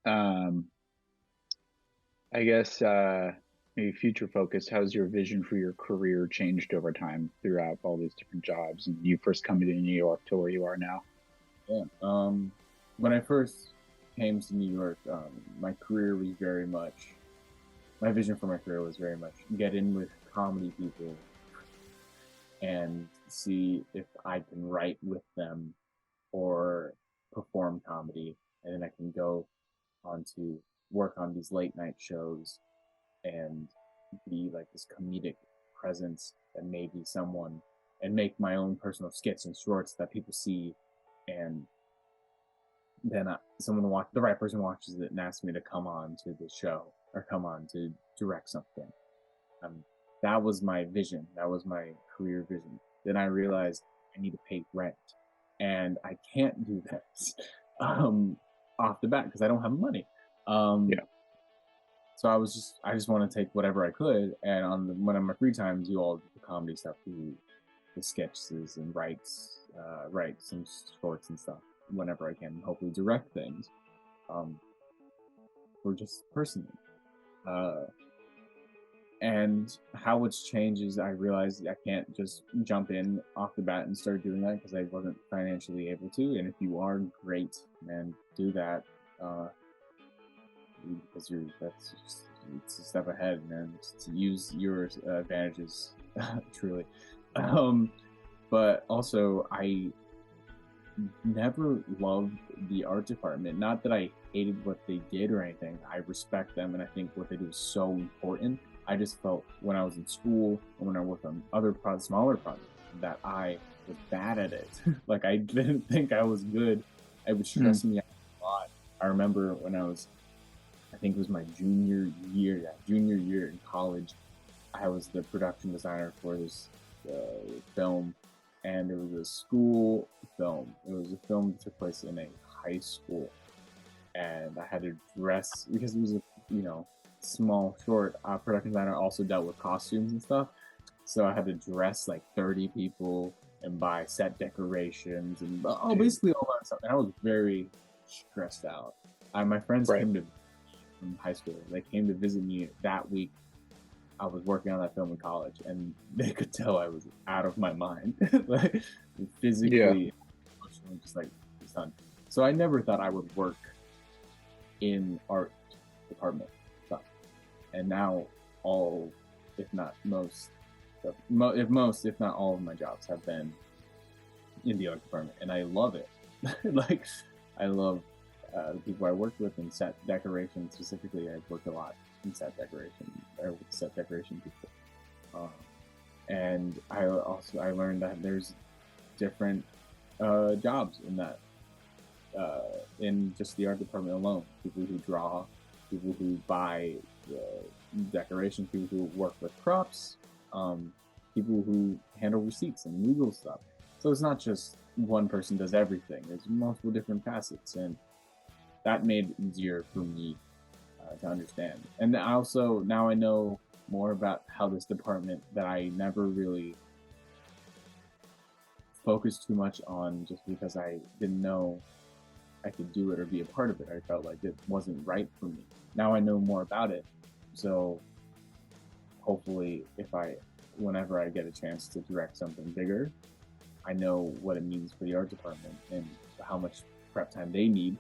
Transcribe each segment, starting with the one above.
Um, I guess maybe future focused, how's your vision for your career changed over time throughout all these different jobs and you first coming to New York to where you are now? Yeah. When I first came to New York, my career was very much, my vision for my career was very much get in with comedy people and see if I can write with them or perform comedy. And then I can go on to work on these late night shows and be like this comedic presence that maybe someone and make my own personal skits and shorts that people see and then someone watch the right person watches it and asks me to come on to the show or come on to direct something. Um, that was my vision. That was my career vision. Then I realized I need to pay rent, and I can't do this um, off the bat because I don't have money. Um, Yeah. so I just want to take whatever I could, and when I'm my free time, do all the comedy stuff, do the sketches and write some shorts and stuff whenever I can. Hopefully, direct things. Um, or just personally. Uh, and how it's changed is I realized I can't just jump in off the bat and start doing that because I wasn't financially able to. And if you are great, man, do that because that's just, it's a step ahead, man. To use your advantages, truly. Um, but also, I never loved the art department. Not that I hated what they did or anything. I respect them and I think what they do is so important. I just felt when I was in school and when I worked on other smaller projects, that I was bad at it. Like I didn't think I was good. It would Mm. stress me out a lot. I remember when I think it was my junior year in college, I was the production designer for this film, and it was a school film. It was a film that took place in a high school, and I had to dress because it was a small short. Production designer also dealt with costumes and stuff, so I had to dress like 30 people and buy set decorations and Dude. basically all that stuff. And I was very stressed out. My friends Right. came to from high school. They came to visit me that week I was working on that film in college, and they could tell I was out of my mind, like Yeah. physically, emotionally, just like done. So I never thought I would work in art department stuff, and now all, if not most, if not all of my jobs have been in the art department, and I love it. Like I love the people I worked with in set decoration specifically. I've worked a lot in set decoration or with set decoration people. Um, and I learned that there's different jobs in that in just the art department alone. People who draw, people who buy uh, decorations, people who work with props, um, people who handle receipts and legal stuff. So it's not just one person does everything. There's multiple different facets, and that made it easier for me to understand. And I also now I know more about how this department that I never really focused too much on just because I didn't know I could do it or be a part of it. I felt like it wasn't right for me. Now I know more about it. So hopefully whenever I get a chance to direct something bigger, I know what it means for the art department and how much prep time they need.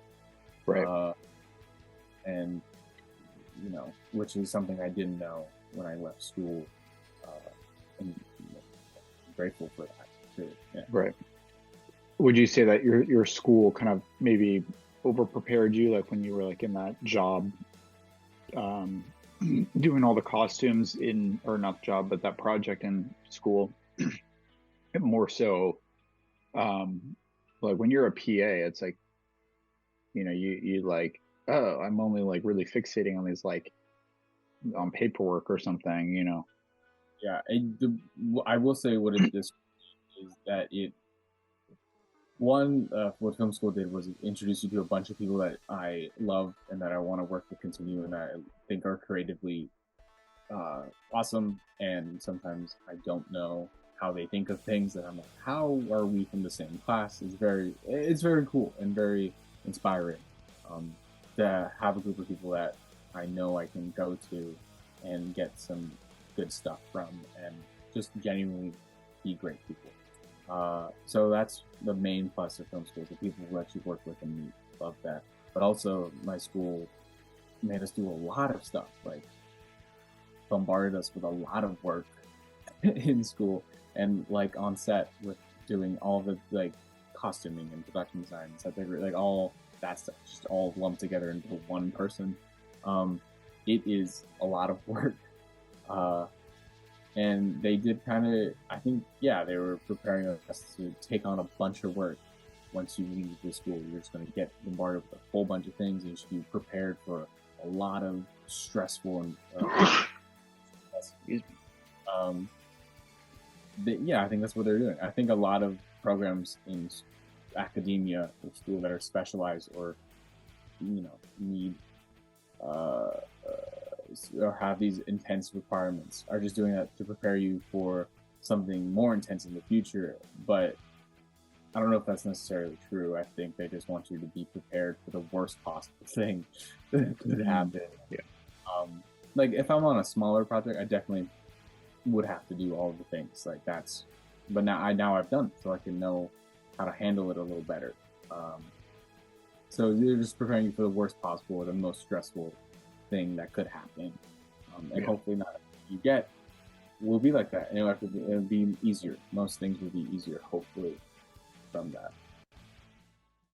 Right. Uh, and which is something I didn't know when I left school. Uh, and I'm grateful for that too. Yeah. Right. Would you say that your school kind of maybe over prepared you, like when you were like in that job, um, doing all the costumes in, or not job, but that project in school, more so, um, like when you're a PA, it's like, you like, oh, I'm only like really fixating on these like on paperwork or something, Yeah. I will say what it this is that it one what film school did was introduce you to a bunch of people that I love and that I want to work with continue and I think are creatively awesome. And sometimes I don't know how they think of things, and I'm like, how are we from the same class? It's very cool and very inspiring. Um, to have a group of people that I know I can go to and get some good stuff from, and just genuinely be great people. So that's the main plus of film school, the people who actually work with and meet. Love that. But also, my school made us do a lot of stuff, like bombarded us with a lot of work in school, and like on set with doing all the like costuming and production design and stuff, like all that stuff, just all lumped together into one person. It is a lot of work. And they did kind of, I think, yeah, they were preparing us to take on a bunch of work. Once you leave the school, you're just going to get bombarded with a whole bunch of things, and you should be prepared for a lot of stressful and yeah, I think that's what they're doing. I think a lot of programs in academia or school that are specialized or need or have these intense requirements are just doing that to prepare you for something more intense in the future. But I don't know if that's necessarily true. I think they just want you to be prepared for the worst possible thing that could happen. Yeah. Like if I'm on a smaller project, I definitely would have to do all of the things like that's. But now I've done it, so I can know how to handle it a little better. So they're just preparing you for the worst possible or the most stressful thing that could happen, and hopefully not you get will be like that. It'll be easier. Most things will be easier, hopefully, from that.